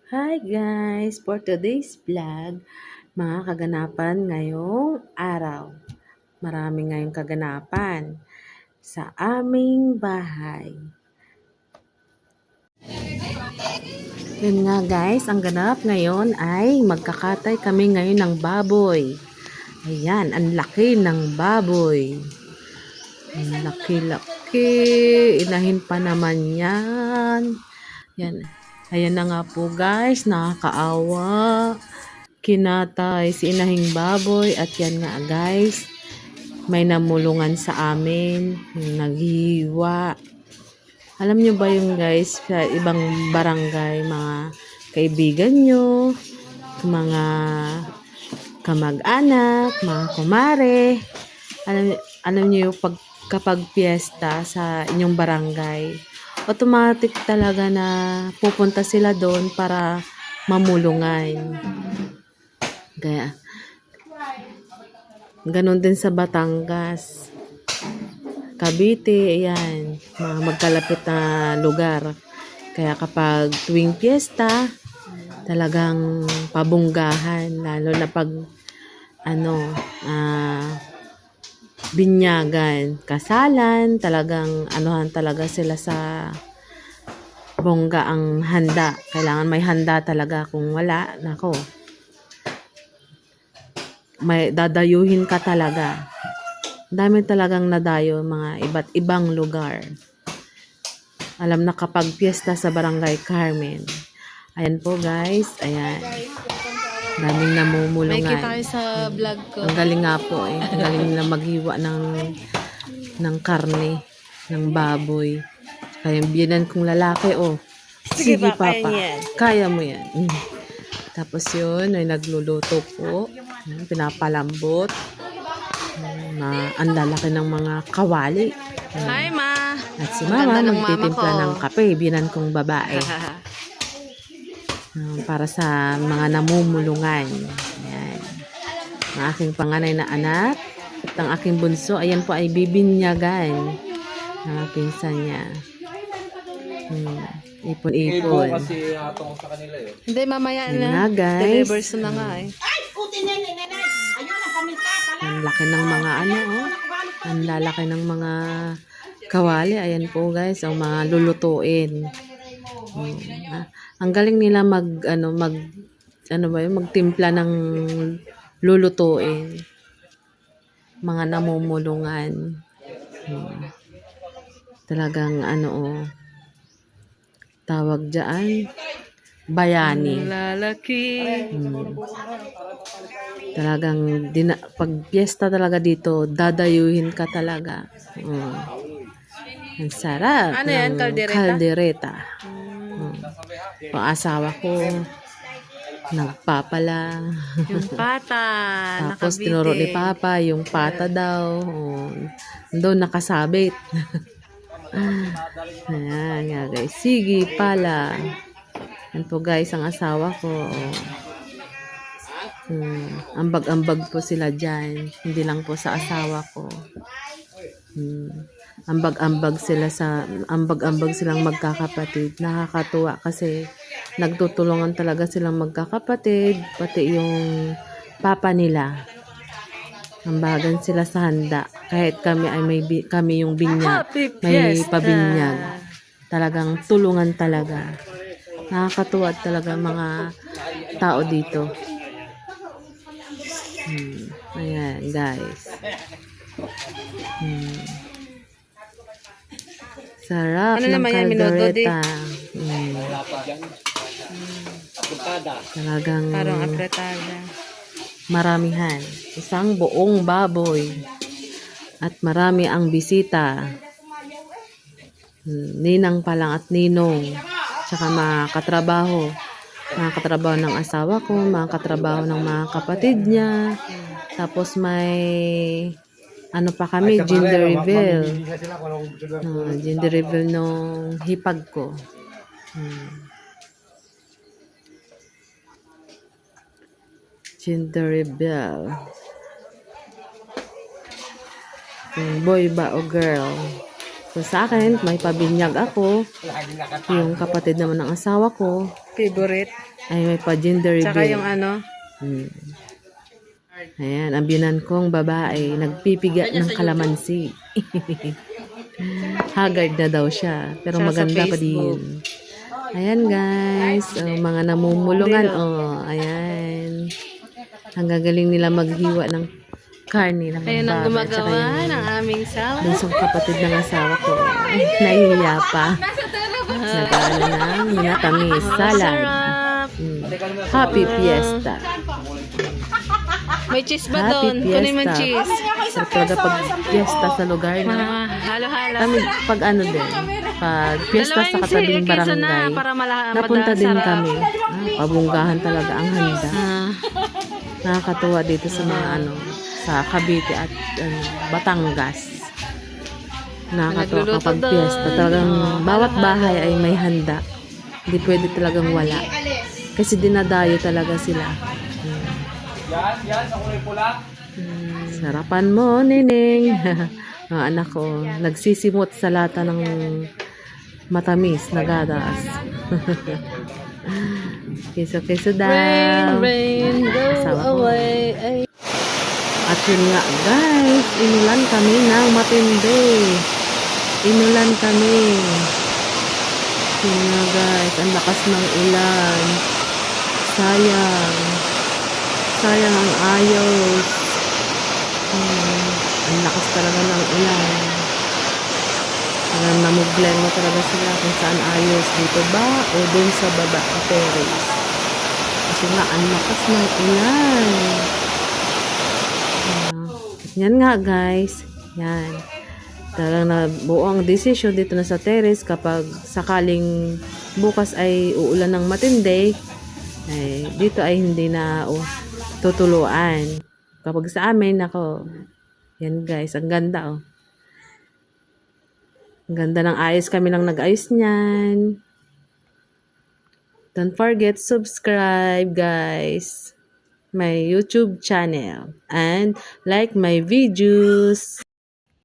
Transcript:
Hi guys! For today's vlog, mga kaganapan ngayong araw. Marami ngayong kaganapan sa aming bahay. Yun nga guys, ang ganap ngayon ay magkakatay kami ngayon ng baboy. Ayan, ang laki ng baboy. Ang laki-laki. Inahin pa naman yan. Yan. Ayan na nga po guys, nakakaawa. Kinatay si inahing baboy at yan nga guys, may namulungan sa amin, naghiwa. Alam nyo ba yung guys, sa ibang barangay, mga kaibigan nyo, mga kamag-anak, mga kumare, alam nyo yung kapag piyesta sa inyong barangay, automatic talaga na pupunta sila doon para mamulungan. Kaya, ganun din sa Batangas, Cavite, ayan, mga magkalapit na lugar. Kaya kapag tuwing piyesta, talagang pabunggahan, lalo na pag, binyagan, kasalan, talagang, talaga sila sa bongga ang handa. Kailangan may handa talaga, kung wala, nako, may dadayuhin ka talaga. Dami talagang nadayo, mga iba't ibang lugar. Alam na kapag piyesta sa Barangay Carmen. Ayan po guys, ayan. Daming namumulungan. May kita kayo sa vlog ko. Ang galing nga po eh. Ang galing nila maghiwa ng karne, ng baboy. Kaya biyanan kong lalaki, oh. Sige papa, kaya mo yan. Tapos yun, ay nagluluto po. Pinapalambot. Ang lalaki ng mga kawali. Hi, Ma! At si mama Ganda ng magtitimpla mama ko. ng kape. Binan kong babae. Para sa mga namumulungan. Ayan. Ang aking panganay na anak. At ang aking bunso, ayan po ay bibinyagan. Ang pinsan niya. Ipon-ipon. Kasi atong sa kanila eh. Hindi, mamaya Yun na. nga, guys. Delivers na nga eh. Ang laki ng mga oh. Ang lalaki ng mga kawali. Ayan po guys, ang mga lulutuin. Ang galing nila magtimpla ng lulutuin. Mga namumulungan. Talagang tawag diyan, bayani. Lalaki. Talagang pag piyesta talaga dito, dadayuhin ka talaga. Ang sarap. Ano yan, ng kaldereta? Kaldereta. Ang asawa ko, nagpapala. Yung pata. Tapos nakabiti. tinuro ni Papa, yung pata daw. Doon nakasabit. Ayan nga guys. Sige pala. Yan po guys, ang asawa ko. Ambag-ambag po sila dyan. Hindi lang po sa asawa ko. Ambag-ambag silang magkakapatid. Nakakatuwa kasi nagtutulungan talaga silang magkakapatid, pati yung papa nila. Ambagan sila sa handa. Kahit kami ay kami yung binyag, may pabinyag. Talagang tulungan talaga. Nakakatuwa talaga mga tao dito. Ayan, guys. Sarap Ano ng naman yan, minuto, di? kaldereta. Talagang Parang apretada. maramihan. Isang buong baboy. At marami ang bisita. Ninang pa lang at ninong. Tsaka mga katrabaho. Mga katrabaho ng asawa ko, mga katrabaho ng mga kapatid niya. Tapos may pa kami, gender reveal. Gender reveal nung hipag ko. Gender reveal. Kung boy ba o girl. So sa akin, may pabinyag ako. Yung kapatid naman ng asawa ko Favorite. ay may pa-gender Tsaka reveal. yung ano. Hmm. Ayan, ang binan kong babae, nagpipiga ng kalamansi. Haggard na daw siya, pero Tsaka sa maganda pa Facebook. din. Ayan guys, mga namumulungan. Oh, ayan. Ang gagaling nila maghiwa ng karne ng Ayun ang baboy. At saka gumagawa yung ng aming salad. bunsong kapatid ng asawa ko. Ay, nahihiya pa. Nag-ano na, minatamis, salad. Sarap. Mm. Happy Fiesta. May cheese ba Happy doon? Kunin mo Fiesta. cheese. Sarap talaga pag fiesta sa lugar na. Halo-halo. Kami, pag ano din, pag fiesta sa katabing barangay, napunta din kami. Pabunggahan talaga ang handa. Nakakatuwa dito sa mga ano, sa Cavite at Batangas. Nakakatuwa Nagluluto kapag doon. fiesta. Talagang bawat bahay ay may handa. Hindi pwede talagang wala. Kasi dinadayo talaga sila. Sarapan mo, Nining. Ang anak ko, nagsisimot sa lata ng matamis na gatas. Kiso-kiso daw. Rain, go Asawa ko. away. Ay. At yun nga, guys, inulan kami ng matindi. Inulan kami. Yun nga, guys, ang lakas ng ulan. Sayang. Sayang ang ayos. Ang lakas talaga ng ulan. Parang namublema talaga sila kung saan ayos. Dito ba o dun sa baba o terrace. Kasi nga, ang lakas ng ulan. Yan nga guys. Yan. Talagang nabuo ang desisyon dito na sa terrace kapag sakaling bukas ay uulan ng matindi, ay dito ay hindi na tutuluan. Kapag sa amin, ako, yan guys, ang ganda oh. Ang ganda ng ayos, kami lang nag-ayos niyan. Don't forget subscribe guys my YouTube channel and like my videos.